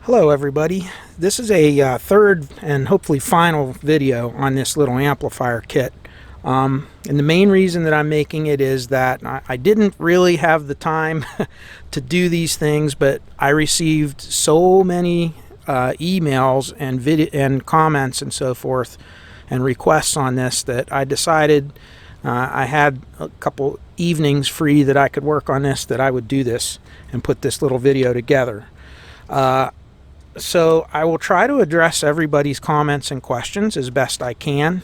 Hello everybody. This is a third and hopefully final video on this little amplifier kit. And the main reason that I'm making it is that I didn't really have the time to do these things, but I received so many emails and video and comments and so forth and requests on this that I decided I had a couple evenings free that I could work on this, that I would do this and put this little video together. So I will try to address everybody's comments and questions as best I can,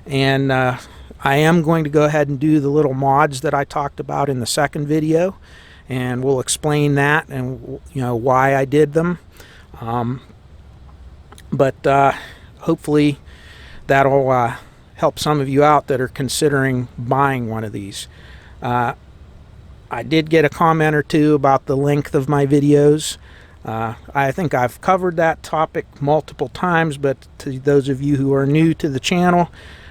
and I am going to go ahead and do the little mods that I talked about in the second video, and we'll explain that and why I did them. But hopefully that'll help some of you out that are considering buying one of these. I did get a comment or two about the length of my videos. I think I've covered that topic multiple times, but to those of you who are new to the channel,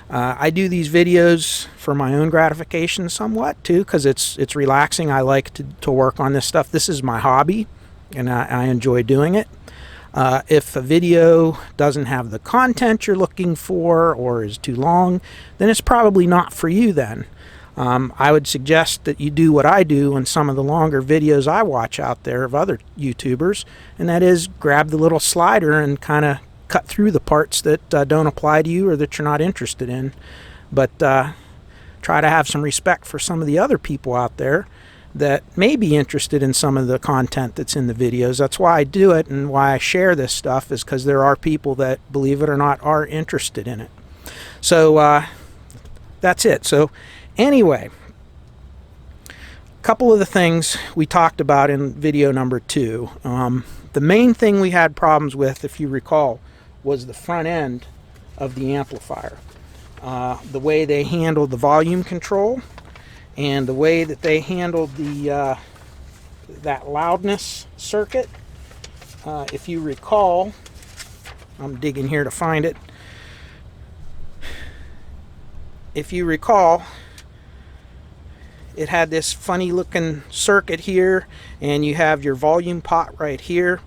I do these videos for my own gratification somewhat too, because it's relaxing. I like to work on this stuff. This is my hobby, and I enjoy doing it. If a video doesn't have the content you're looking for or is too long, then it's probably not for you then. I would suggest that you do what I do in some of the longer videos I watch out there of other YouTubers, and that is grab the little slider and kind of cut through the parts that don't apply to you or that you're not interested in. But try to have some respect for some of the other people out there that may be interested in some of the content that's in the videos. That's why I do it, and why I share this stuff is because there are people that, believe it or not, are interested in it. So that's it. So anyway, a couple of the things we talked about in video number 2. The main thing we had problems with, if you recall, was the front end of the amplifier. The way they handled the volume control and the way that they handled the that loudness circuit. If you recall, I'm digging here to find it. If you recall, it had this funny looking circuit here, and you have your volume pot right here,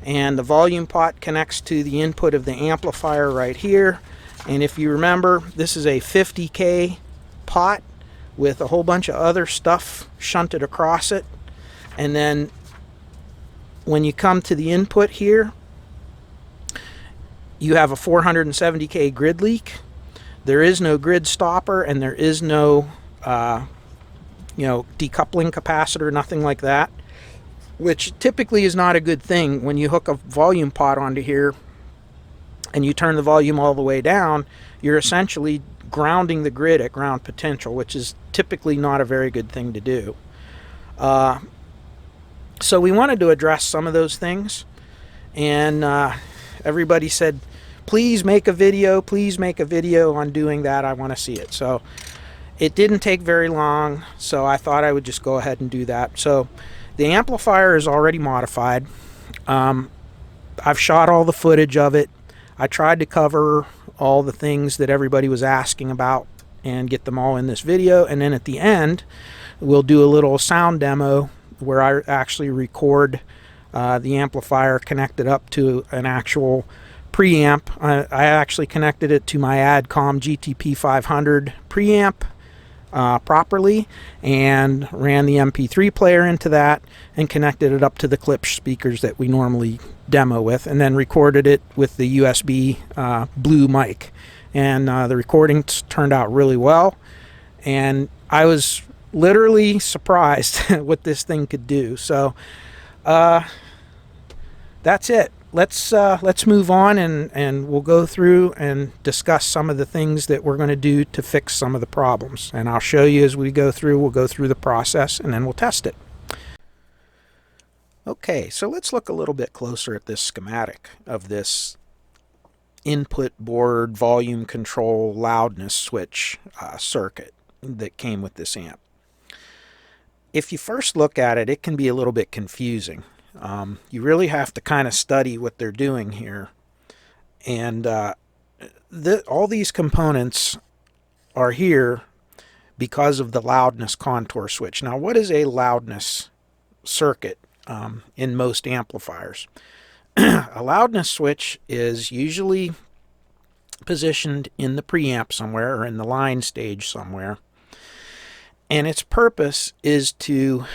and the volume pot connects to the input of the amplifier right here. And if you remember, this is a 50K pot with a whole bunch of other stuff shunted across it. And then when you come to the input here, you have a 470K grid leak. There is no grid stopper, and there is no decoupling capacitor, nothing like that, which typically is not a good thing. When you hook a volume pot onto here and you turn the volume all the way down, you're essentially grounding the grid at ground potential, which is typically not a very good thing to do. So we wanted to address some of those things, and everybody said, please make a video on doing that. I want to see it. So it didn't take very long, so I thought I would just go ahead and do that. So the amplifier is already modified. I've shot all the footage of it. I tried to cover all the things that everybody was asking about and get them all in this video. And then at the end, we'll do a little sound demo where I actually record the amplifier connected up to an actual preamp. I actually connected it to my Adcom GTP 500 preamp properly, and ran the MP3 player into that and connected it up to the clip speakers that we normally demo with, and then recorded it with the USB blue mic. And the recording turned out really well, and I was literally surprised what this thing could do. So that's it. Let's move on, and we'll go through and discuss some of the things that we're going to do to fix some of the problems. And I'll show you as we go through. We'll go through the process, and then we'll test it. Okay, so let's look a little bit closer at this schematic of this input board volume control loudness switch circuit that came with this amp. If you first look at it, it can be a little bit confusing. You really have to kind of study what they're doing here. And all these components are here because of the loudness contour switch. Now, what is a loudness circuit in most amplifiers? A loudness switch is usually positioned in the preamp somewhere or in the line stage somewhere. And its purpose is to,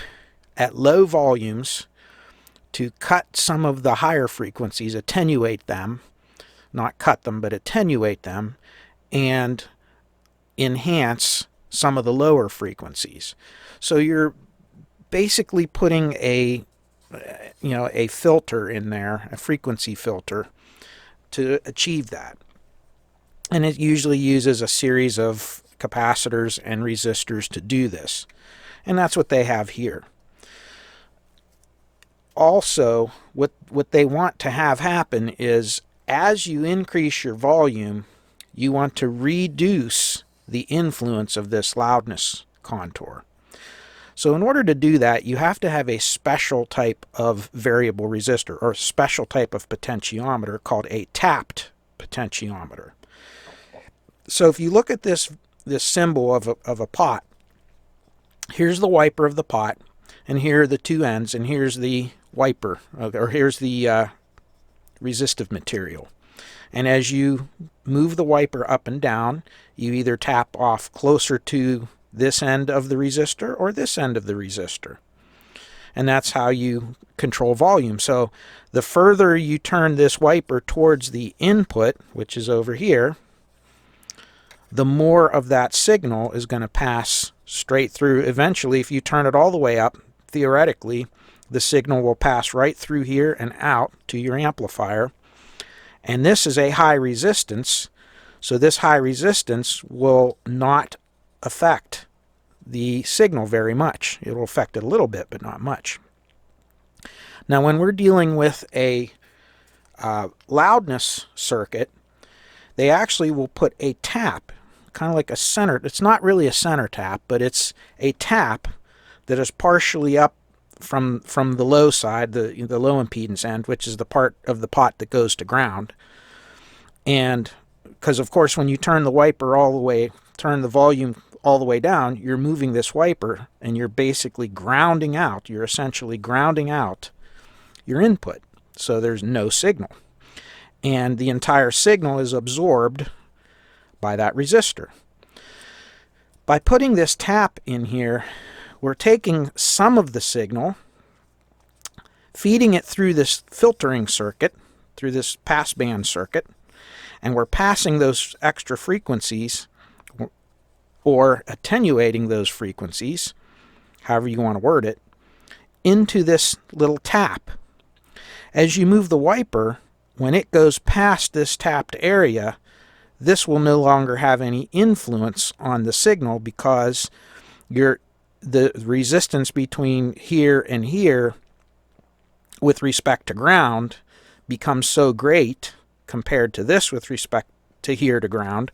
at low volumes, to cut some of the higher frequencies, attenuate them, not cut them, but attenuate them, and enhance some of the lower frequencies. So you're basically putting a filter in there, a frequency filter, to achieve that. And it usually uses a series of capacitors and resistors to do this. And that's what they have here. Also, what they want to have happen is, as you increase your volume, you want to reduce the influence of this loudness contour. So in order to do that, you have to have a special type of variable resistor, or a special type of potentiometer called a tapped potentiometer. So if you look at this symbol of a pot, here's the wiper of the pot, and here are the two ends, and here's the wiper, or here's the resistive material. And as you move the wiper up and down, you either tap off closer to this end of the resistor or this end of the resistor. And that's how you control volume. So the further you turn this wiper towards the input, which is over here, the more of that signal is going to pass straight through. Eventually, if you turn it all the way up, theoretically, the signal will pass right through here and out to your amplifier. And this is a high resistance, so this high resistance will not affect the signal very much. It will affect it a little bit, but not much. Now, when we're dealing with a loudness circuit, they actually will put a tap, kind of like a center. It's not really a center tap, but it's a tap that is partially up from the low side, the low impedance end, which is the part of the pot that goes to ground. And because, of course, when you turn the wiper all the way, turn the volume all the way down, you're moving this wiper and you're basically grounding out. You're essentially grounding out your input. So there's no signal. And the entire signal is absorbed by that resistor. By putting this tap in here, we're taking some of the signal, feeding it through this filtering circuit, through this passband circuit, and we're passing those extra frequencies, or attenuating those frequencies, however you want to word it, into this little tap. As you move the wiper, when it goes past this tapped area, this will no longer have any influence on the signal, because the resistance between here and here with respect to ground becomes so great compared to this with respect to here to ground.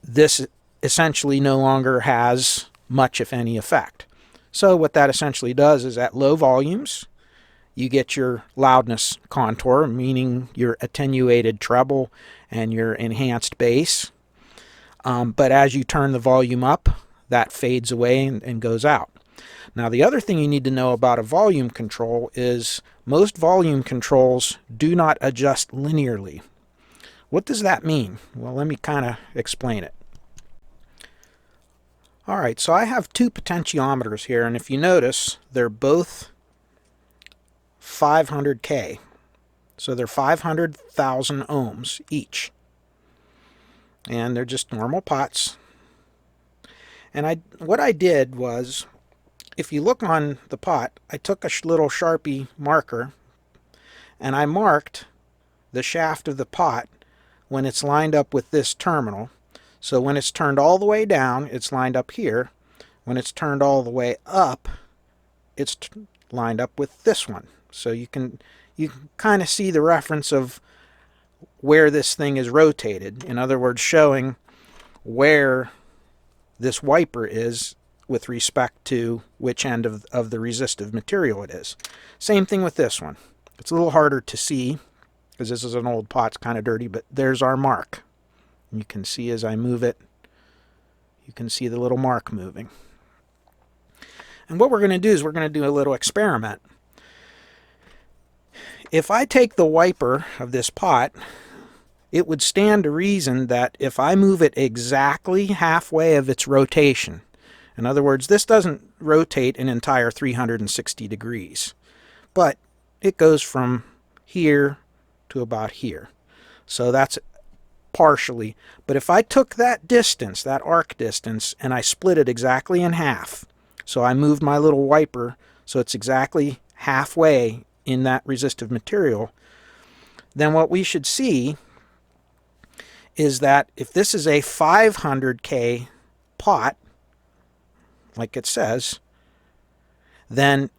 This essentially no longer has much, if any, effect. So what that essentially does is, at low volumes, you get your loudness contour, meaning your attenuated treble and your enhanced bass. But as you turn the volume up, that fades away and goes out. Now, the other thing you need to know about a volume control is most volume controls do not adjust linearly. What does that mean? Well, let me kind of explain it. All right, so I have two potentiometers here, and if you notice, they're both 500K. So they're 500,000 ohms each. And they're just normal pots. And what I did was, if you look on the pot, I took a little Sharpie marker and I marked the shaft of the pot when it's lined up with this terminal. So when it's turned all the way down, it's lined up here. When it's turned all the way up, it's lined up with this one. So you can kind of see the reference of where this thing is rotated. In other words, showing where this wiper is with respect to which end of the resistive material it is. Same thing with this one. It's a little harder to see because this is an old pot, it's kind of dirty, but there's our mark. You can see as I move it, you can see the little mark moving. And what we're going to do is we're going to do a little experiment. if I take the wiper of this pot, it would stand to reason that if I move it exactly halfway of its rotation, in other words, this doesn't rotate an entire 360 degrees, but it goes from here to about here. So that's partially. But if I took that distance, that arc distance, and I split it exactly in half, so I moved my little wiper so it's exactly halfway in that resistive material, then what we should see is that if this is a 500K pot, like it says, then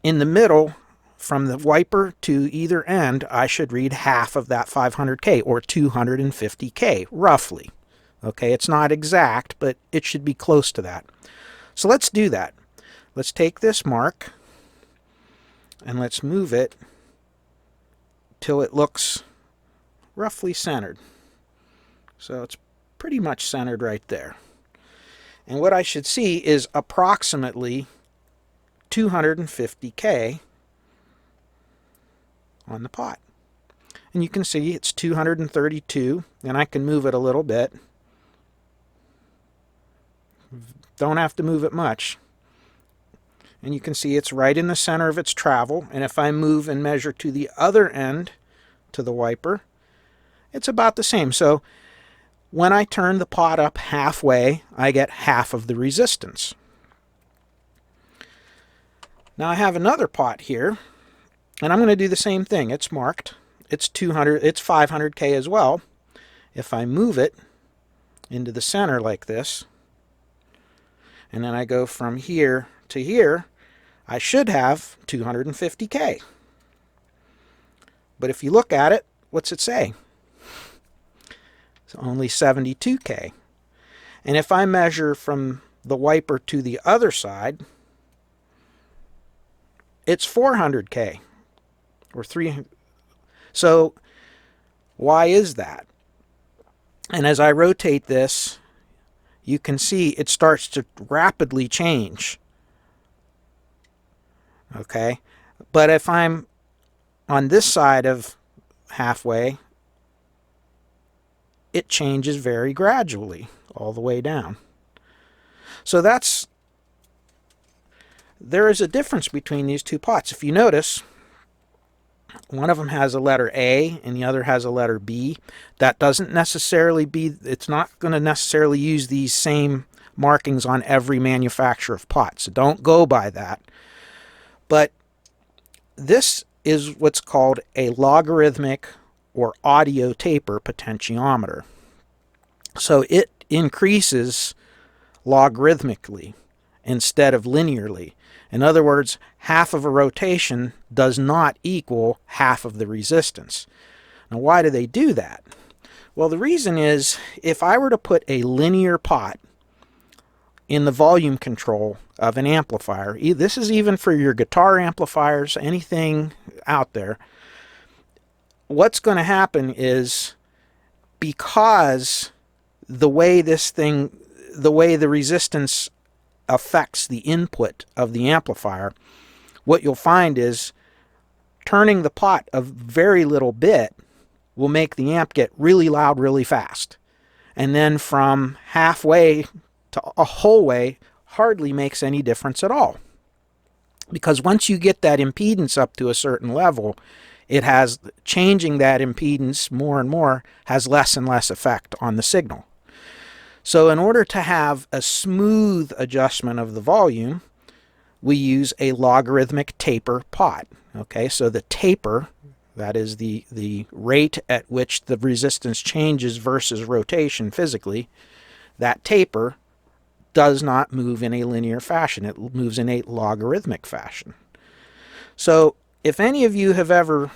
in the middle, from the wiper to either end, I should read half of that 500K, or 250K, roughly. Okay, it's not exact, but it should be close to that. So let's do that. Let's take this mark, and let's move it till it looks roughly centered. So it's pretty much centered right there. And what I should see is approximately 250K on the pot. And you can see it's 232, and I can move it a little bit. Don't have to move it much. And you can see it's right in the center of its travel, and if I move and measure to the other end, to the wiper, it's about the same. So when I turn the pot up halfway, I get half of the resistance. Now I have another pot here, and I'm going to do the same thing. It's marked. It's 500K as well. If I move it into the center like this, and then I go from here to here, I should have 250K. But if you look at it, what's it say? It's only 72K. And if I measure from the wiper to the other side, it's 400K, or 300. So why is that? And as I rotate this, you can see it starts to rapidly change. Okay, but if I'm on this side of halfway, it changes very gradually all the way down. So there is a difference between these two pots. If you notice, one of them has a letter A and the other has a letter B. That doesn't necessarily it's not going to necessarily use these same markings on every manufacturer of pots. So don't go by that. But this is what's called a logarithmic or audio taper potentiometer. So it increases logarithmically instead of linearly. In other words, half of a rotation does not equal half of the resistance. Now, why do they do that? Well, the reason is, if I were to put a linear pot in the volume control of an amplifier, this is even for your guitar amplifiers, anything out there, what's going to happen is, because the way the resistance affects the input of the amplifier, what you'll find is turning the pot a very little bit will make the amp get really loud really fast. And then from halfway to a whole way hardly makes any difference at all. Because once you get that impedance up to a certain level, changing that impedance more and more has less and less effect on the signal. So in order to have a smooth adjustment of the volume, we use a logarithmic taper pot. Okay, so the taper, that is the rate at which the resistance changes versus rotation physically, that taper does not move in a linear fashion. It moves in a logarithmic fashion. So if any of you have ever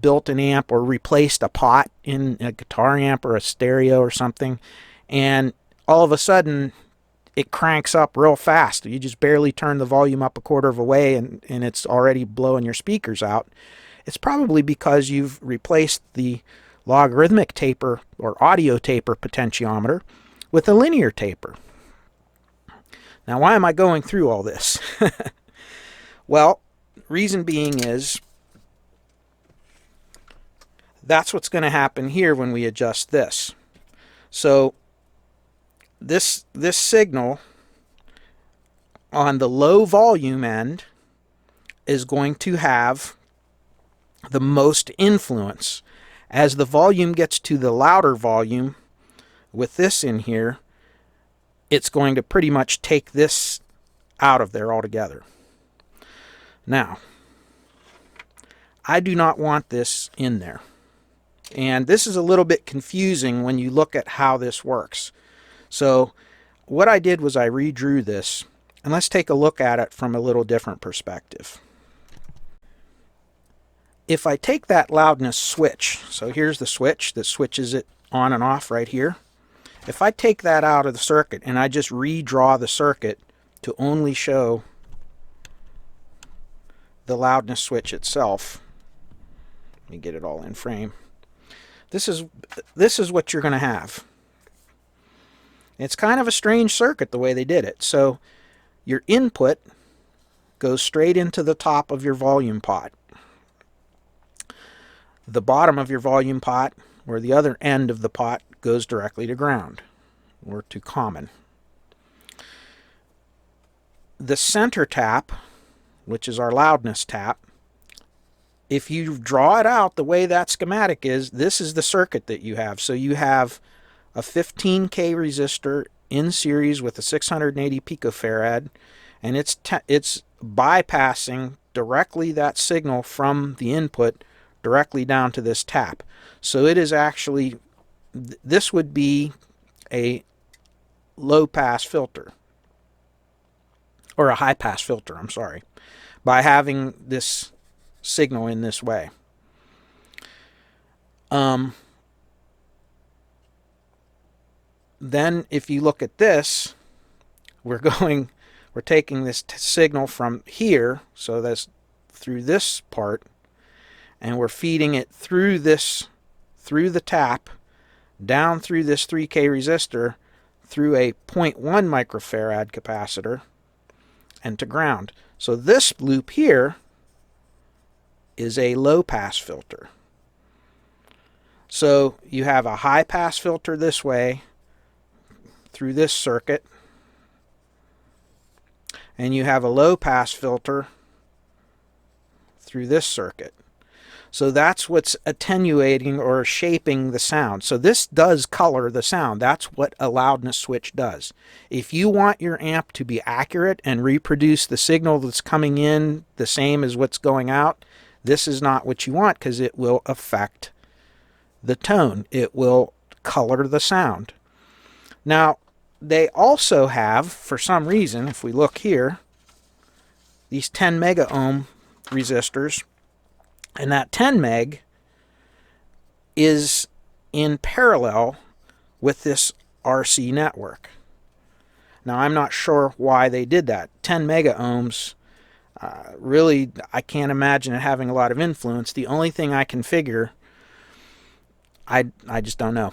built an amp or replaced a pot in a guitar amp or a stereo or something, and all of a sudden it cranks up real fast, you just barely turn the volume up a quarter of a way and it's already blowing your speakers out, it's probably because you've replaced the logarithmic taper or audio taper potentiometer with a linear taper. Now, why am I going through all this? Well, reason being is, that's what's going to happen here when we adjust this. So this signal on the low volume end is going to have the most influence. As the volume gets to the louder volume with this in here, it's going to pretty much take this out of there altogether. Now, I do not want this in there. And this is a little bit confusing when you look at how this works. So what I did was I redrew this, and let's take a look at it from a little different perspective. If I take that loudness switch, so here's the switch that switches it on and off right here. If I take that out of the circuit and I just redraw the circuit to only show the loudness switch itself, let me get it all in frame. This is what you're going to have. It's kind of a strange circuit the way they did it. So your input goes straight into the top of your volume pot. The bottom of your volume pot, or the other end of the pot, goes directly to ground, or to common. The center tap, which is our loudness tap, if you draw it out the way that schematic is, this is the circuit that you have. So you have a 15K resistor in series with a 680 picofarad, and it's bypassing directly that signal from the input directly down to this tap. So it is actually, this would be a low pass filter, or a high pass filter, I'm sorry, by having this signal in this way. Then if you look at this, we're taking this signal from here, so that's through this part, and we're feeding it through the tap, down through this 3K resistor, through a 0.1 microfarad capacitor, and to ground. So this loop here is a low pass filter. So you have a high pass filter this way through this circuit, and you have a low pass filter through this circuit. So that's what's attenuating or shaping the sound. So this does color the sound. That's what a loudness switch does. If you want your amp to be accurate and reproduce the signal that's coming in the same as what's going out, this is not what you want, because it will affect the tone. It will color the sound. Now, they also have, for some reason, if we look here, these 10 mega ohm resistors, and that 10 meg is in parallel with this RC network. Now, I'm not sure why they did that. 10 mega ohms, really, I can't imagine it having a lot of influence. The only thing I can figure, I just don't know.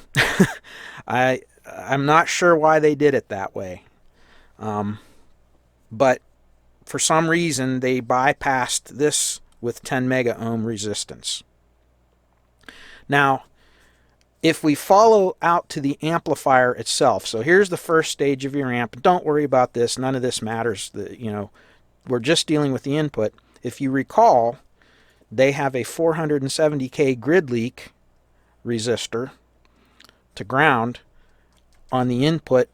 I'm not sure why they did it that way. But for some reason, they bypassed this with 10 mega ohm resistance. Now, if we follow out to the amplifier itself, so here's the first stage of your amp. Don't worry about this. None of this matters. We're just dealing with the input. If you recall, they have a 470K grid leak resistor to ground on the input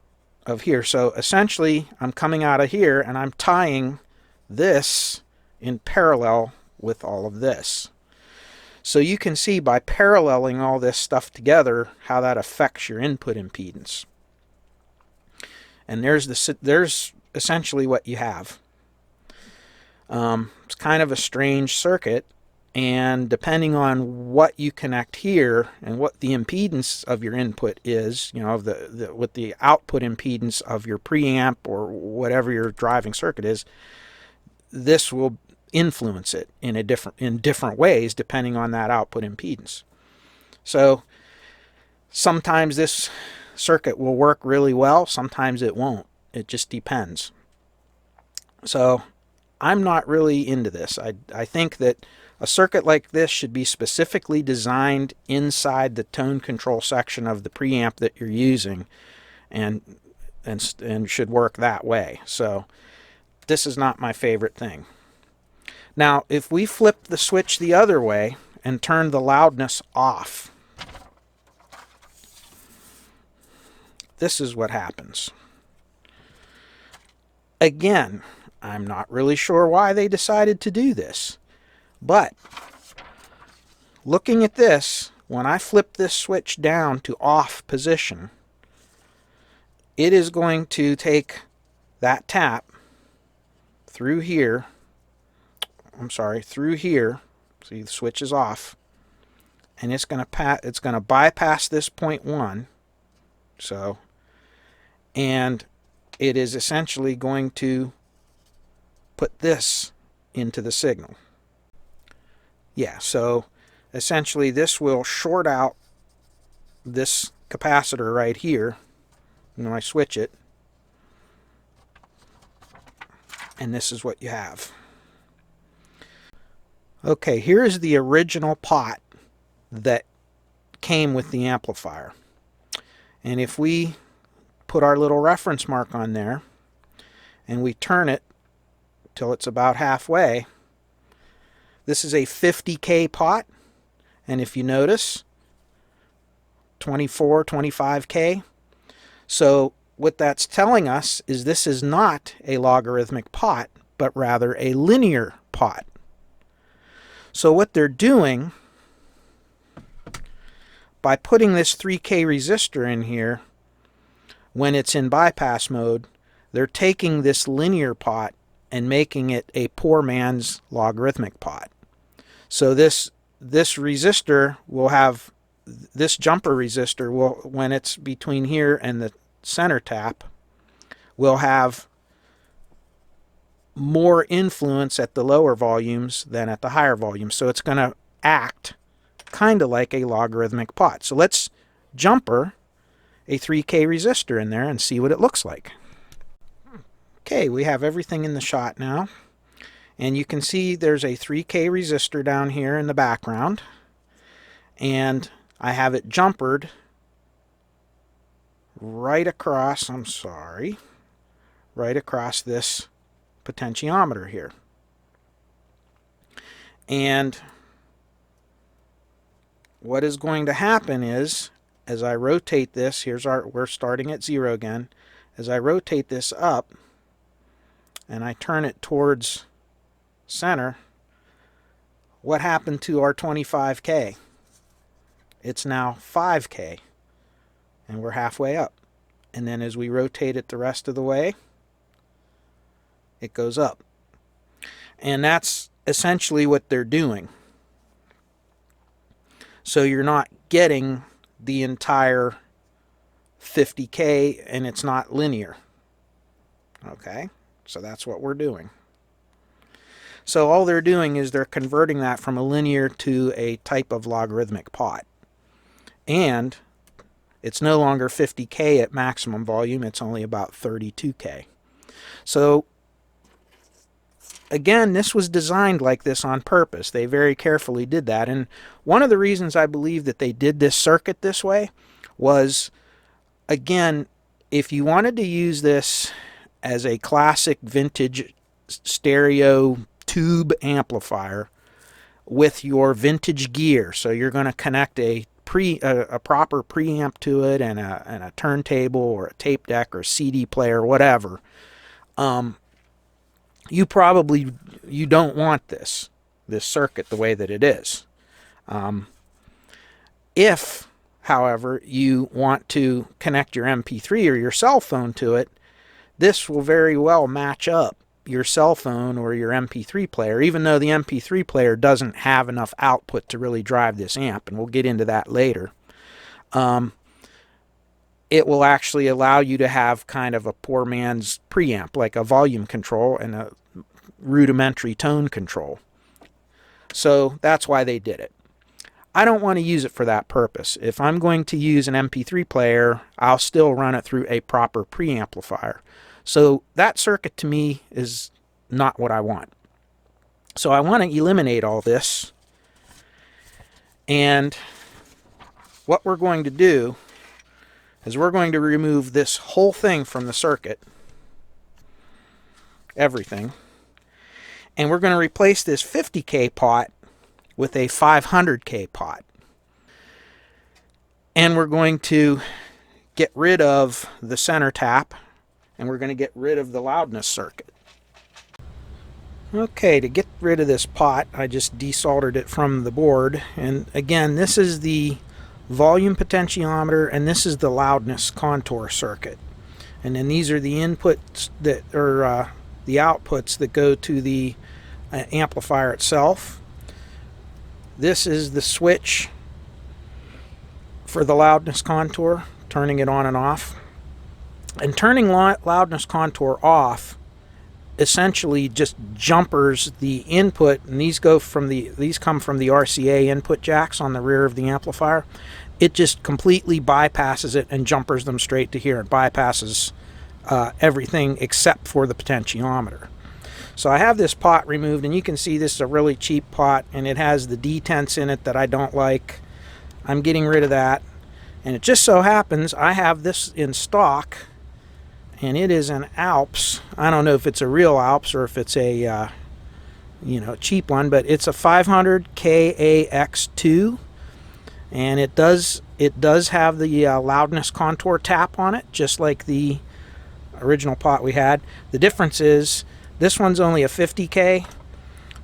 of here. So essentially, I'm coming out of here and I'm tying this in parallel with all of this. So you can see by paralleling all this stuff together how that affects your input impedance. And there's essentially what you have. It's kind of a strange circuit, and depending on what you connect here and what the impedance of your input is, what the output impedance of your preamp or whatever your driving circuit is, this will influence it in different ways depending on that output impedance. So sometimes this circuit will work really well, sometimes it won't. It just depends. So I'm not really into this. I think that A circuit like this should be specifically designed inside the tone control section of the preamp that you're using, and should work that way. So this is not my favorite thing. Now, if we flip the switch the other way and turn the loudness off, this is what happens. Again, I'm not really sure why they decided to do this, but looking at this, when I flip this switch down to off position, it is going to take that tap through here. Through here. See, the switch is off, and it's going to bypass this 0.1. So, and it is essentially going to put this into the signal. Yeah, so essentially this will short out this capacitor right here when I switch it, and this is what you have. Okay, here is the original pot that came with the amplifier. And if we put our little reference mark on there and we turn it till it's about halfway, this is a 50K pot, and if you notice, 24, 25K. So what that's telling us is this is not a logarithmic pot, but rather a linear pot. So what they're doing by putting this 3K resistor in here, when it's in bypass mode, they're taking this linear pot and making it a poor man's logarithmic pot. So this resistor will have, this jumper resistor will, when it's between here and the center tap, will have more influence at the lower volumes than at the higher volumes. So it's going to act kind of like a logarithmic pot. So let's jumper a 3K resistor in there and see what it looks like. Okay, we have everything in the shot now. And you can see there's a 3K resistor down here in the background. And I have it jumpered right across, right across this potentiometer here. And what is going to happen is, as I rotate this, we're starting at 0 again. As I rotate this up and I turn it towards center, what happened to our 25K? It's now 5K, and we're halfway up. And then as we rotate it the rest of the way, it goes up. And that's essentially what they're doing. So you're not getting the entire 50K, and it's not linear. Okay, so that's what we're doing. So all they're doing is they're converting that from a linear to a type of logarithmic pot. And it's no longer 50K at maximum volume, it's only about 32K. So again, this was designed like this on purpose. They very carefully did that. And one of the reasons I believe that they did this circuit this way was, again, if you wanted to use this as a classic vintage stereo tube amplifier with your vintage gear, so you're going to connect a proper preamp to it and a turntable or a tape deck or CD player, whatever, you don't want this circuit the way that it is. If, however, you want to connect your MP3 or your cell phone to it, this will very well match up your cell phone or your MP3 player, even though the MP3 player doesn't have enough output to really drive this amp, and we'll get into that later. It will actually allow you to have kind of a poor man's preamp, like a volume control and a rudimentary tone control. So that's why they did it. I don't want to use it for that purpose. If I'm going to use an MP3 player, I'll still run it through a proper preamplifier. So that circuit to me is not what I want. So I want to eliminate all this, and what we're going to do is we're going to remove this whole thing from the circuit, everything, and we're going to replace this 50K pot with a 500K pot. And we're going to get rid of the center tap, and we're going to get rid of the loudness circuit. Okay, to get rid of this pot, I just desoldered it from the board. And again, this is the volume potentiometer, and this is the loudness contour circuit. And then these are the inputs that are the outputs that go to the amplifier itself. This is the switch for the loudness contour, turning it on and off. And turning loudness contour off essentially just jumpers the input, and these come from the RCA input jacks on the rear of the amplifier. It just completely bypasses it and jumpers them straight to here. It bypasses everything except for the potentiometer. So I have this pot removed, and you can see this is a really cheap pot, and it has the detents in it that I don't like. I'm getting rid of that, and it just so happens I have this in stock, and it is an Alps. I don't know if it's a real Alps or if it's a cheap one, but it's a 500 KAX2, and it does have the loudness contour tap on it, just like the original pot we had. The difference is this one's only a 50K,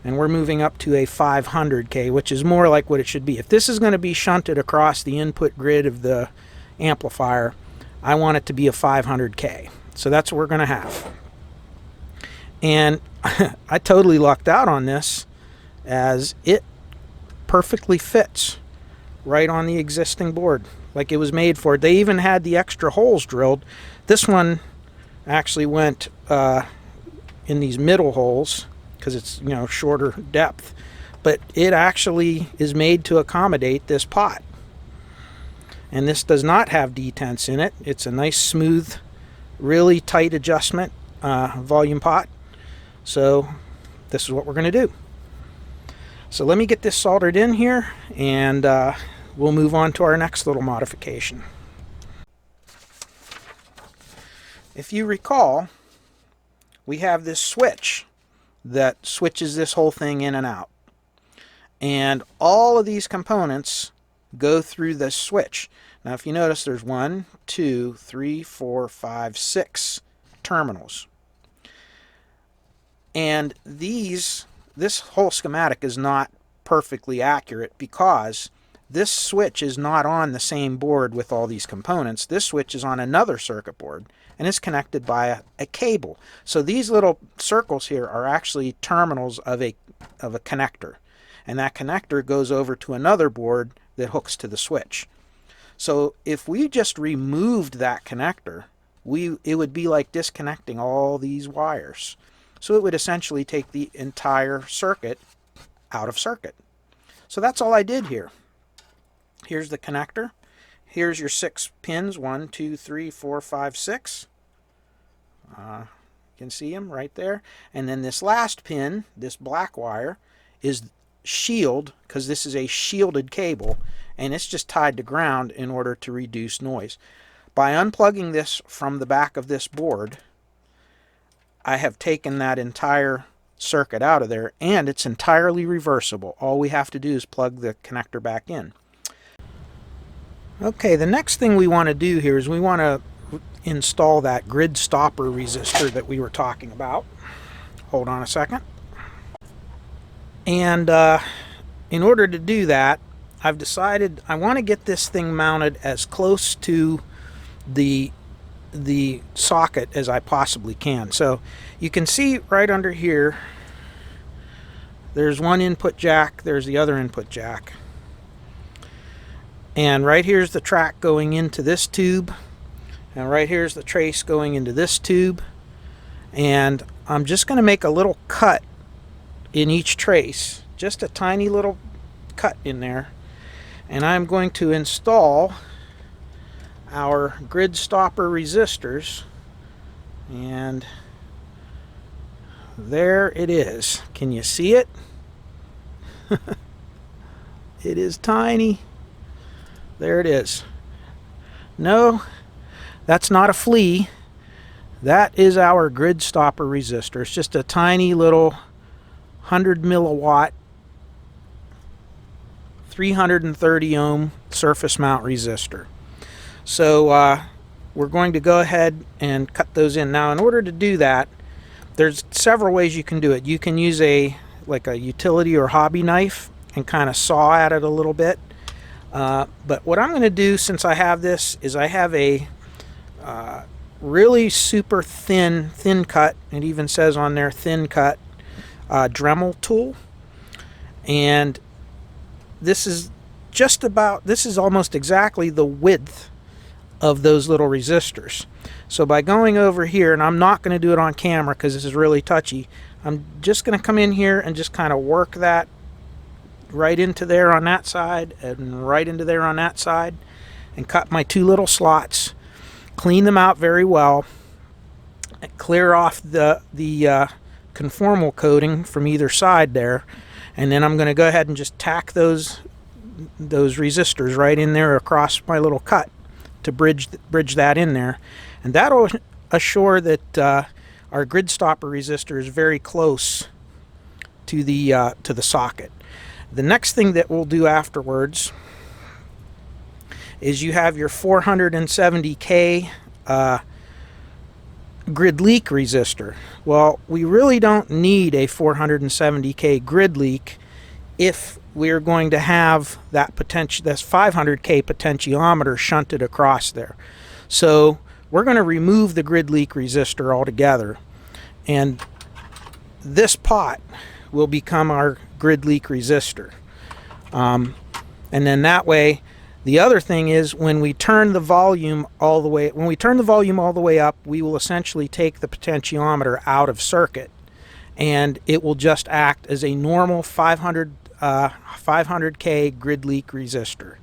and we're moving up to a 500K, which is more like what it should be. If this is going to be shunted across the input grid of the amplifier, I want it to be a 500K. So that's what we're going to have. And I totally lucked out on this, as it perfectly fits right on the existing board like it was made for. They even had the extra holes drilled. This one actually went in these middle holes because it's shorter depth, but it actually is made to accommodate this pot. And this does not have detents in it. It's a nice smooth, really tight adjustment volume pot. So this is what we're going to do. So let me get this soldered in here, and we'll move on to our next little modification. If you recall, we have this switch that switches this whole thing in and out. And all of these components go through this switch. Now if you notice, there's 1, 2, 3, 4, 5, 6 terminals. And this whole schematic is not perfectly accurate because this switch is not on the same board with all these components. This switch is on another circuit board, and it's connected by a cable. So these little circles here are actually terminals of a connector, and that connector goes over to another board that hooks to the switch. So if we just removed that connector, it would be like disconnecting all these wires. So it would essentially take the entire circuit out of circuit. So that's all I did here. Here's the connector. Here's your 6 pins, 1, 2, 3, 4, 5, 6. You can see them right there. And then this last pin, this black wire, is shield, because this is a shielded cable, and it's just tied to ground in order to reduce noise. By unplugging this from the back of this board, I have taken that entire circuit out of there, and it's entirely reversible. All we have to do is plug the connector back in. Okay, the next thing we want to do here is we want to install that grid stopper resistor that we were talking about. Hold on a second. And in order to do that, I've decided I want to get this thing mounted as close to the socket as I possibly can. So you can see right under here, there's one input jack, there's the other input jack. And right here's the track going into this tube, and right here's the trace going into this tube. And I'm just going to make a little cut in each trace, just a tiny little cut in there, and I'm going to install our grid stopper resistors. And there it is. Can you see it? It is tiny. There it is. No, that's not a flea. That is our grid stopper resistor. It's just a tiny little 100 milliwatt 330 ohm surface mount resistor. So we're going to go ahead and cut those in. Now, in order to do that, there's several ways you can do it. You can use like a utility or hobby knife and kind of saw at it a little bit. But what I'm going to do, since I have this, is I have a really super thin cut. It even says on there thin cut Dremel tool, and this is almost exactly the width of those little resistors. So by going over here, and I'm not going to do it on camera because this is really touchy, I'm just going to come in here and just kind of work that right into there on that side and right into there on that side, and cut my two little slots, clean them out very well, clear off the conformal coating from either side there, and then I'm going to go ahead and just tack those resistors right in there across my little cut to bridge that in there, and that'll assure that our grid stopper resistor is very close to the socket. The next thing that we'll do afterwards is you have your 470K grid leak resistor. Well, we really don't need a 470K grid leak if we're going to have that 500K potentiometer shunted across there. So we're going to remove the grid leak resistor altogether, and this pot will become our grid leak resistor. And then that way, the other thing is when we turn the volume all the way up, we will essentially take the potentiometer out of circuit, and it will just act as a normal 500K grid leak resistor.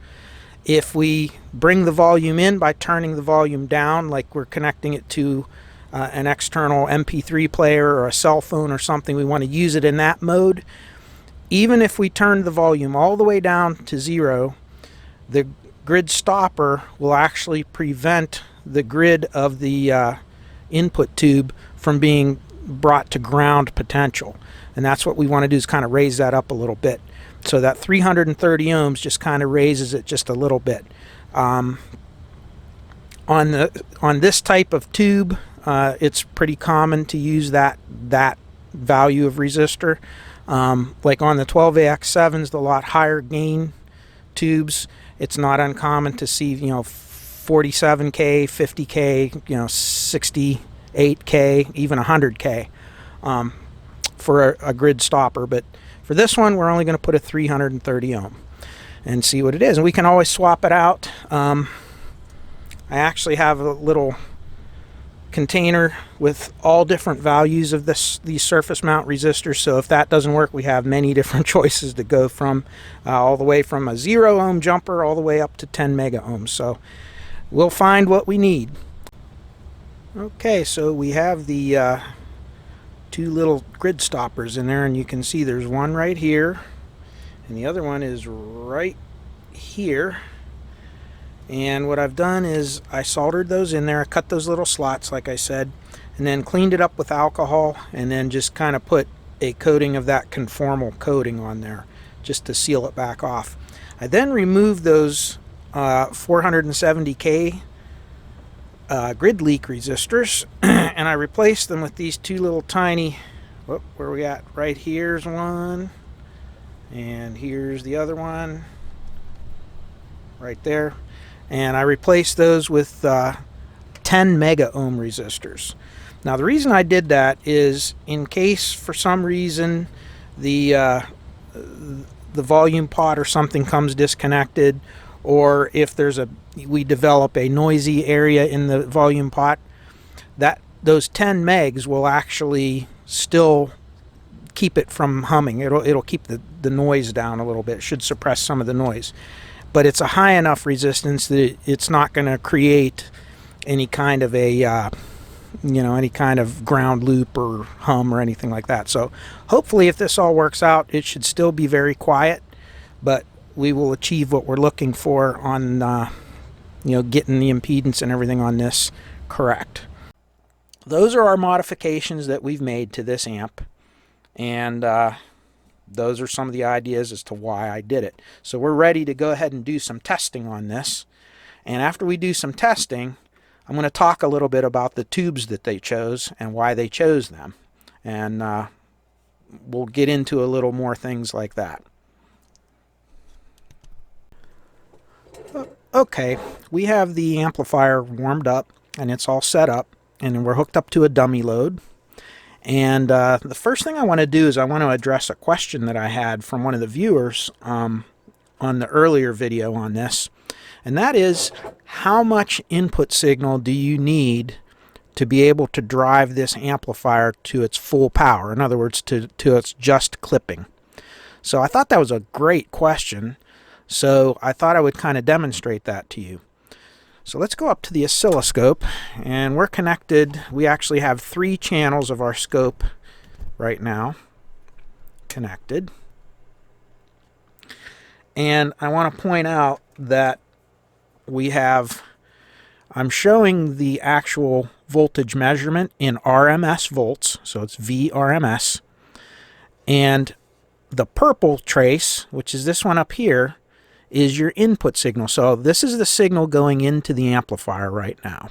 If we bring the volume in by turning the volume down, like we're connecting it to an external MP3 player or a cell phone or something, we want to use it in that mode, even if we turn the volume all the way down to 0, the grid stopper will actually prevent the grid of the input tube from being brought to ground potential. And that's what we want to do, is kind of raise that up a little bit. So that 330 ohms just kind of raises it just a little bit. On this type of tube, it's pretty common to use that value of resistor. Like on the 12AX7s, the lot higher gain tubes, it's not uncommon to see 47K, 50K, 68K, even 100K for a grid stopper. But for this one, we're only going to put a 330 ohm and see what it is. And we can always swap it out. I actually have a little container with all different values of these surface mount resistors, so if that doesn't work, we have many different choices to go from, all the way from a 0 ohm jumper all the way up to 10 mega ohms. So we'll find what we need. Okay, so we have the two little grid stoppers in there, and you can see there's one right here and the other one is right here. And what I've done is I soldered those in there, I cut those little slots like I said, and then cleaned it up with alcohol, and then just kind of put a coating of that conformal coating on there just to seal it back off. I then removed those 470K grid leak resistors and I replaced them with these two little tiny, where we at? Right here's one, and here's the other one right there. And I replaced those with 10 mega ohm resistors. Now the reason I did that is in case for some reason the volume pot or something comes disconnected, or if we develop a noisy area in the volume pot, those 10 megs will actually still keep it from humming. It'll keep the noise down a little bit. It should suppress some of the noise. But it's a high enough resistance that it's not going to create any kind of a any kind of ground loop or hum or anything like that. So hopefully if this all works out, it should still be very quiet, but we will achieve what we're looking for on getting the impedance and everything on this correct. Those are our modifications that we've made to this amp, and those are some of the ideas as to why I did it. So we're ready to go ahead and do some testing on this, and after we do some testing, I'm going to talk a little bit about the tubes that they chose and why they chose them, and we'll get into a little more things like that. Okay, we have the amplifier warmed up and it's all set up, and we're hooked up to a dummy load. And the first thing I want to do is I want to address a question that I had from one of the viewers on the earlier video on this, and that is, how much input signal do you need to be able to drive this amplifier to its full power? In other words, to its just clipping. So I thought that was a great question, so I thought I would kind of demonstrate that to you. So let's go up to the oscilloscope, and we're connected. We actually have 3 channels of our scope right now connected. And I want to point out that I'm showing the actual voltage measurement in RMS volts, so it's VRMS, and the purple trace, which is this one up here, is your input signal. So this is the signal going into the amplifier right now.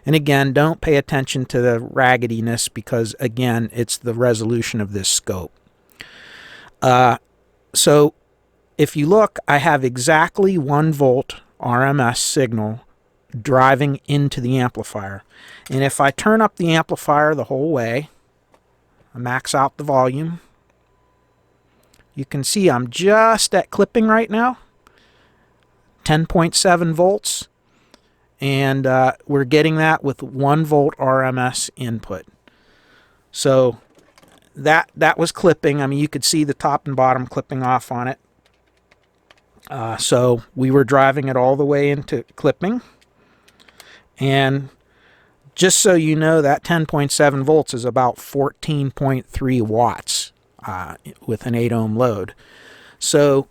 And again, don't pay attention to the raggediness, because again, it's the resolution of this scope. So if you look, I have exactly 1 volt RMS signal driving into the amplifier. And if I turn up the amplifier the whole way, I max out the volume, you can see I'm just at clipping right now, 10.7 volts, and we're getting that with 1 volt RMS input. So that was clipping. I mean, you could see the top and bottom clipping off on it. So we were driving it all the way into clipping, and just so you know, that 10.7 volts is about 14.3 watts with an 8 ohm load. So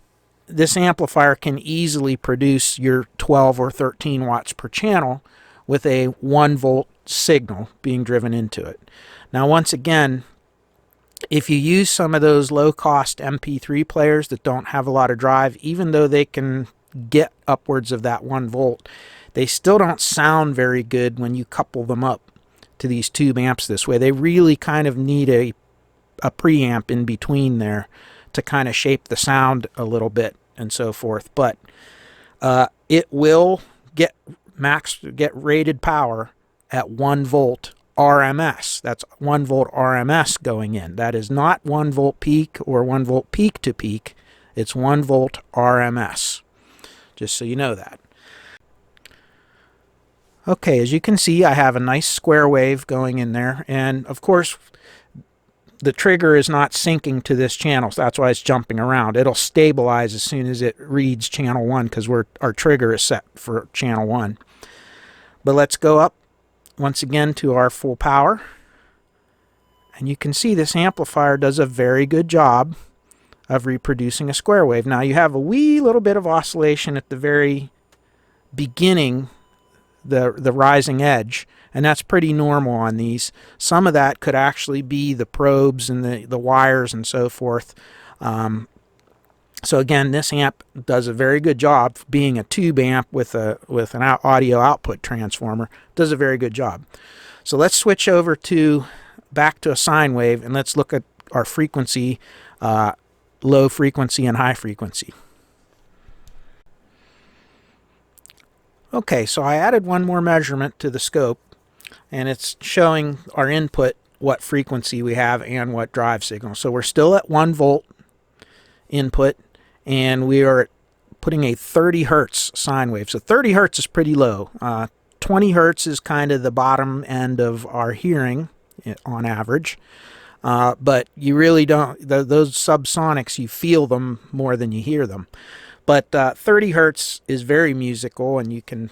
this amplifier can easily produce your 12 or 13 watts per channel with a 1 volt signal being driven into it. Now, once again, if you use some of those low-cost MP3 players that don't have a lot of drive, even though they can get upwards of that 1 volt, they still don't sound very good when you couple them up to these tube amps this way. They really kind of need a preamp in between there to kind of shape the sound a little bit and so forth. But it will get rated power at 1 volt RMS. That's 1 volt RMS going in. That is not 1 volt peak or 1 volt peak to peak. It's 1 volt RMS. Just so you know that. Okay, as you can see, I have a nice square wave going in there, and of course the trigger is not syncing to this channel, so that's why it's jumping around. It'll stabilize as soon as it reads channel 1, because our trigger is set for channel 1. But let's go up once again to our full power, and you can see this amplifier does a very good job of reproducing a square wave. Now you have a wee little bit of oscillation at the very beginning, the rising edge, and that's pretty normal on these. Some of that could actually be the probes and the wires and so forth. So again, this amp does a very good job, being a tube amp with an audio output transformer. Does a very good job. So let's switch over back to a sine wave, and let's look at our frequency, low frequency and high frequency. Okay, so I added one more measurement to the scope, and it's showing our input, what frequency we have and what drive signal. So we're still at 1 volt input, and we are putting a 30 hertz sine wave. So 30 hertz is pretty low. 20 hertz is kind of the bottom end of our hearing on average. But you really don't, those subsonics, you feel them more than you hear them. But 30 hertz is very musical, and you can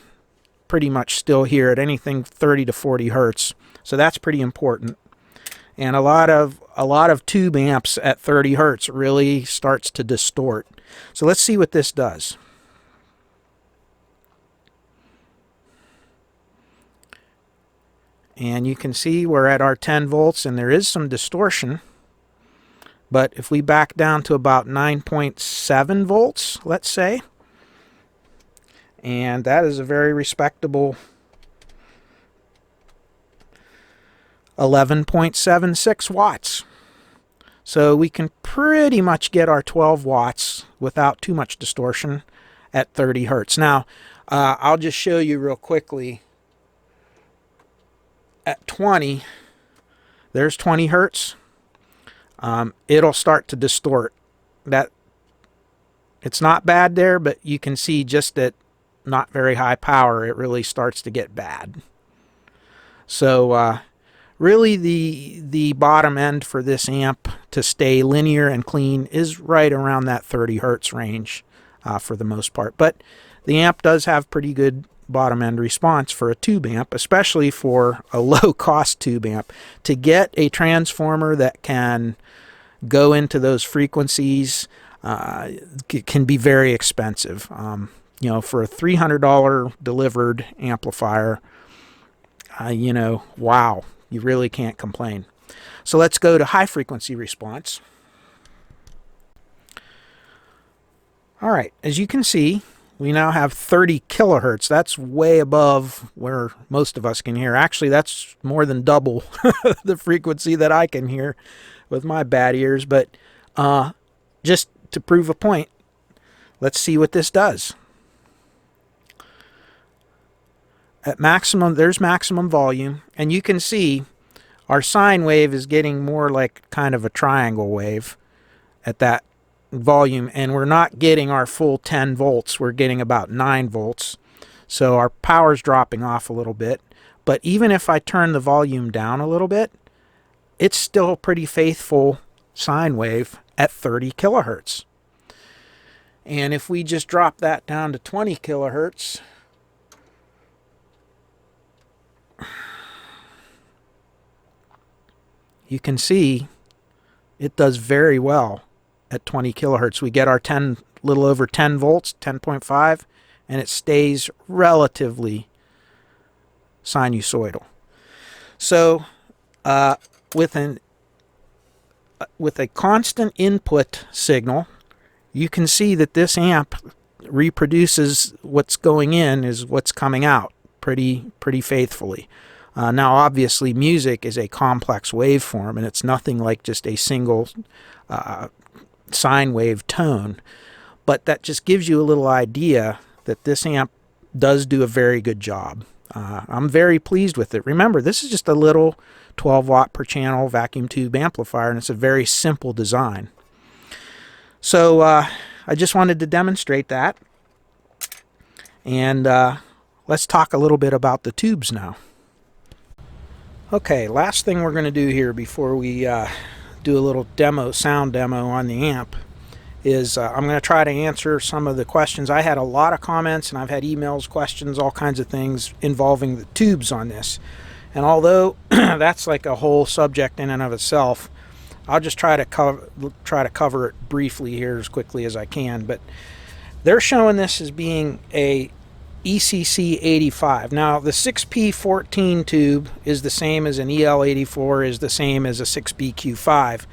pretty much still hear at anything 30 to 40 hertz. So that's pretty important. And a lot of tube amps at 30 hertz really starts to distort. So let's see what this does. And you can see we're at our 10 volts and there is some distortion. But if we back down to about 9.7 volts, let's say, and that is a very respectable 11.76 watts. So we can pretty much get our 12 watts without too much distortion at 30 hertz. Now, I'll just show you real quickly. At 20, there's 20 hertz. It'll start to distort. That it's not bad there, but you can see just at not very high power, it really starts to get bad. So really the bottom end for this amp to stay linear and clean is right around that 30 hertz range for the most part. But the amp does have pretty good bottom end response for a tube amp, especially for a low cost tube amp. To get a transformer that can go into those frequencies can be very expensive. You know, for a $300 delivered amplifier, you know, wow, you really can't complain. So let's go to high frequency response. All right, as you can see, we now have 30 kilohertz. That's way above where most of us can hear. Actually, that's more than double the frequency that I can hear with my bad ears. But just to prove a point, let's see what this does. At maximum, there's maximum volume, and you can see our sine wave is getting more like kind of a triangle wave at that volume, and we're not getting our full 10 volts. We're getting about 9 volts. So our power's dropping off a little bit. But even if I turn the volume down a little bit, it's still a pretty faithful sine wave at 30 kilohertz. And if we just drop that down to 20 kilohertz, you can see it does very well at 20 kilohertz. We get our little over 10 volts, 10.5, and it stays relatively sinusoidal. So with a constant input signal, you can see that this amp reproduces what's going in is what's coming out pretty faithfully. Now, obviously, music is a complex waveform, and it's nothing like just a single sine wave tone. But that just gives you a little idea that this amp does do a very good job. I'm very pleased with it. Remember, this is just a little 12 watt per channel vacuum tube amplifier, and it's a very simple design. So I just wanted to demonstrate that. And let's talk a little bit about the tubes now. Okay, last thing we're going to do here before we do a little sound demo on the amp is I'm going to try to answer some of the questions. I had a lot of comments, and I've had emails, questions, all kinds of things involving the tubes on this. And although that's like a whole subject in and of itself, I'll just try to cover it briefly here as quickly as I can. But they're showing this as being a ECC 85. Now, the 6P14 tube is the same as an EL84, is the same as a 6BQ5.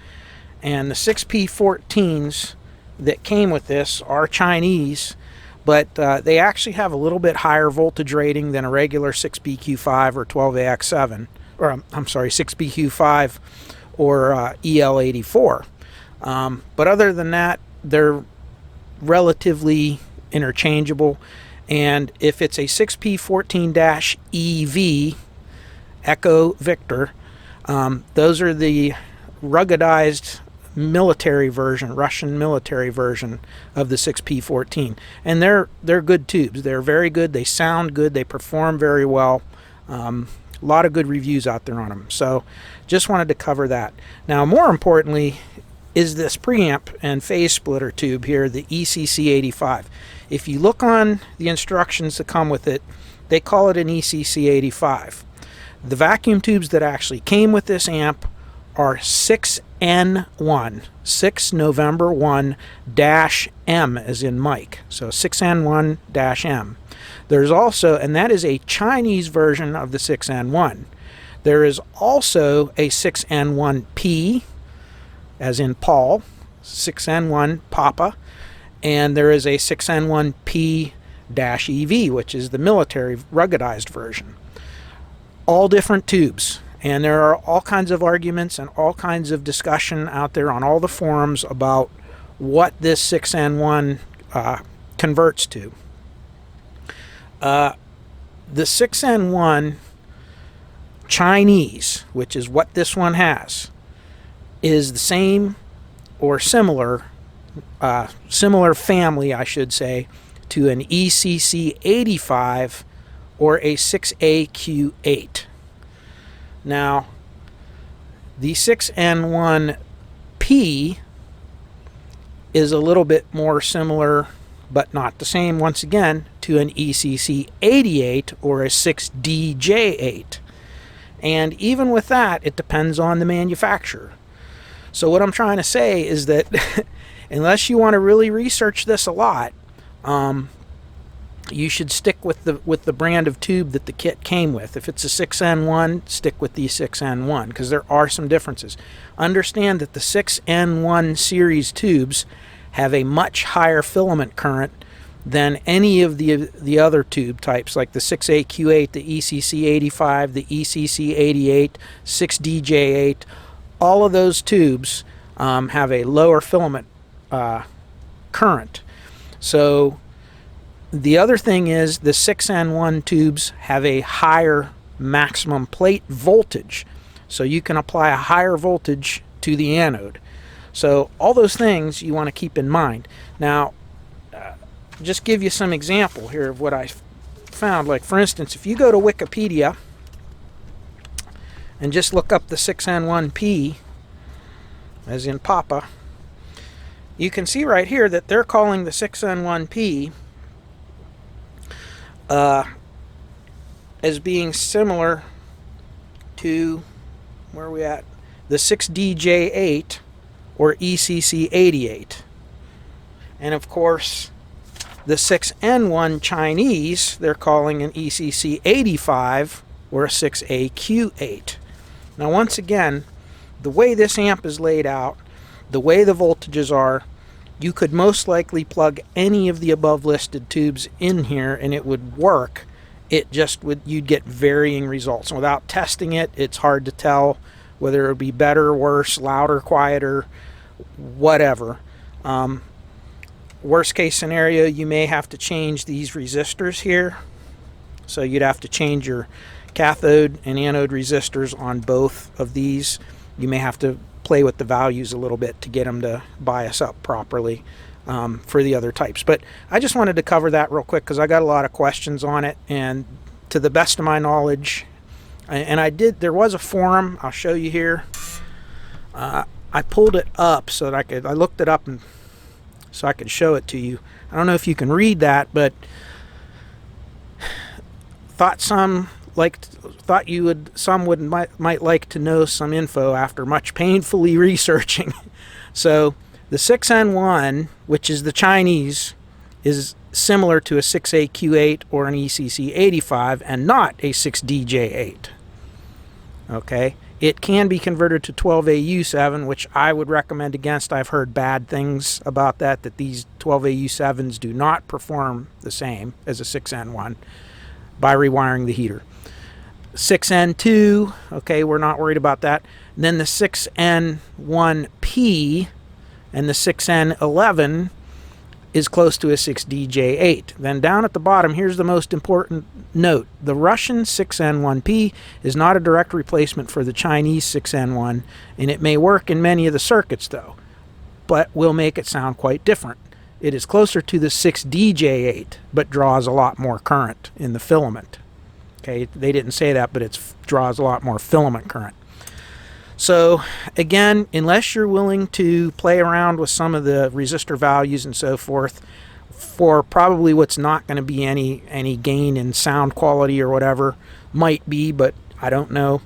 And the 6P14s that came with this are Chinese, but they actually have a little bit higher voltage rating than a regular 6BQ5 or 12AX7, or I'm sorry, 6BQ5 or EL84. But other than that, they're relatively interchangeable. And if it's a 6P14-EV, Echo Victor, those are the ruggedized military version, Russian military version of the 6P14. And they're good tubes. They're very good. They sound good. They perform very well. A lot of good reviews out there on them. So just wanted to cover that. Now, more importantly, is this preamp and phase splitter tube here, the ECC 85. If you look on the instructions that come with it, they call it an ECC85. The vacuum tubes that actually came with this amp are 6N1, 6 November 1 dash M as in Mike. So 6N1 dash M. There's also, and that is a Chinese version of the 6N1. There is also a 6N1P, as in Paul, 6N1 Papa, and there is a 6N1P-EV, which is the military ruggedized version. All different tubes, and there are all kinds of arguments and all kinds of discussion out there on all the forums about what this 6N1 converts to. The 6N1 Chinese, which is what this one has, is the same or similar family, I should say, to an ECC85 or a 6AQ8. Now, the 6N1P is a little bit more similar, but not the same, once again, to an ECC88 or a 6DJ8. And even with that, it depends on the manufacturer. So what I'm trying to say is that unless you want to really research this a lot, you should stick with the brand of tube that the kit came with. If it's a 6N1, stick with the 6N1, because there are some differences. Understand that the 6N1 series tubes have a much higher filament current than any of the other tube types, like the 6AQ8, the ECC85, the ECC88, 6DJ8. All of those tubes have a lower filament current. So the other thing is the 6N1 tubes have a higher maximum plate voltage, so you can apply a higher voltage to the anode. So all those things you want to keep in mind. Now, just give you some example here of what I found. Like, for instance, if you go to Wikipedia and just look up the 6N1P, as in Papa, you can see right here that they're calling the 6N1P as being similar to, where are we at, the 6DJ8 or ECC88. And of course, the 6N1 Chinese, they're calling an ECC85 or a 6AQ8. Now, once again, the way this amp is laid out, the way the voltages are, you could most likely plug any of the above listed tubes in here and it would work. It just would, you'd get varying results. And without testing it, it's hard to tell whether it would be better, worse, louder, quieter, whatever. Worst case scenario, you may have to change these resistors here. So you'd have to change your cathode and anode resistors on both of these. You may have to play with the values a little bit to get them to bias up properly for the other types. But I just wanted to cover that real quick because I got a lot of questions on it, and to the best of my knowledge, and there was a forum, I'll show you here. I pulled it up so that I looked it up and so I could show it to you. I don't know if you can read that, but some might like to know some info after much painfully researching. So the 6N1, which is the Chinese, is similar to a 6AQ8 or an ECC85 and not a 6DJ8. Okay, it can be converted to 12AU7, which I would recommend against. I've heard bad things about that these 12AU7s do not perform the same as a 6N1 by rewiring the heater. 6N2, okay, we're not worried about that. And then the 6N1P and the 6N11 is close to a 6DJ8. Then down at the bottom, here's the most important note. The Russian 6N1P is not a direct replacement for the Chinese 6N1, and it may work in many of the circuits though, but will make it sound quite different. It is closer to the 6DJ8, but draws a lot more current in the filament. Okay, they didn't say that, but it draws a lot more filament current. So again, unless you're willing to play around with some of the resistor values and so forth, for probably what's not going to be any gain in sound quality or whatever. Might be, but I don't know.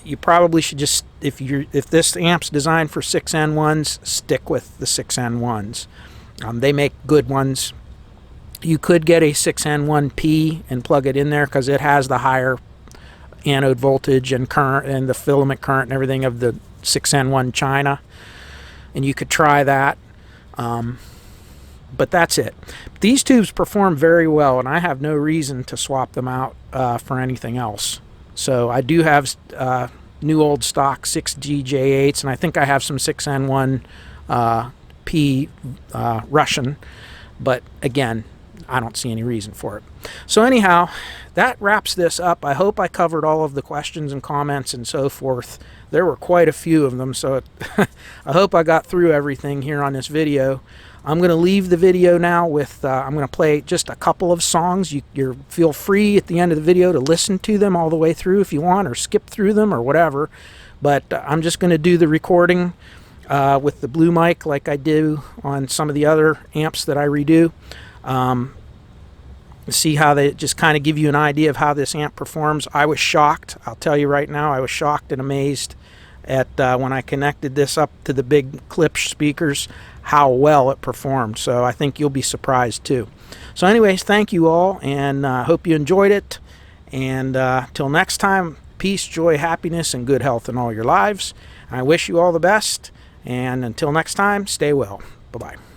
You probably should just, if this amp's designed for 6N1s, stick with the 6N1s. They make good ones. You could get a 6N1P and plug it in there because it has the higher anode voltage and current and the filament current and everything of the 6N1 China, and you could try that. But that's it. These tubes perform very well, and I have no reason to swap them out for anything else. So I do have new old stock 6GJ8s, and I think I have some 6N1P Russian, but again, I don't see any reason for it. So anyhow, that wraps this up. I hope I covered all of the questions and comments and so forth. There were quite a few of them, so I hope I got through everything here on this video. I'm going to leave the video now with, I'm going to play just a couple of songs. You feel free at the end of the video to listen to them all the way through if you want, or skip through them or whatever. But I'm just going to do the recording with the blue mic like I do on some of the other amps that I redo. See how they just kind of give you an idea of how this amp performs. I was shocked. I'll tell you right now, I was shocked and amazed at when I connected this up to the big Klipsch speakers, how well it performed. So I think you'll be surprised too. So anyways, thank you all, and hope you enjoyed it. And till next time, peace, joy, happiness, and good health in all your lives. I wish you all the best, and until next time, stay well. Bye-bye.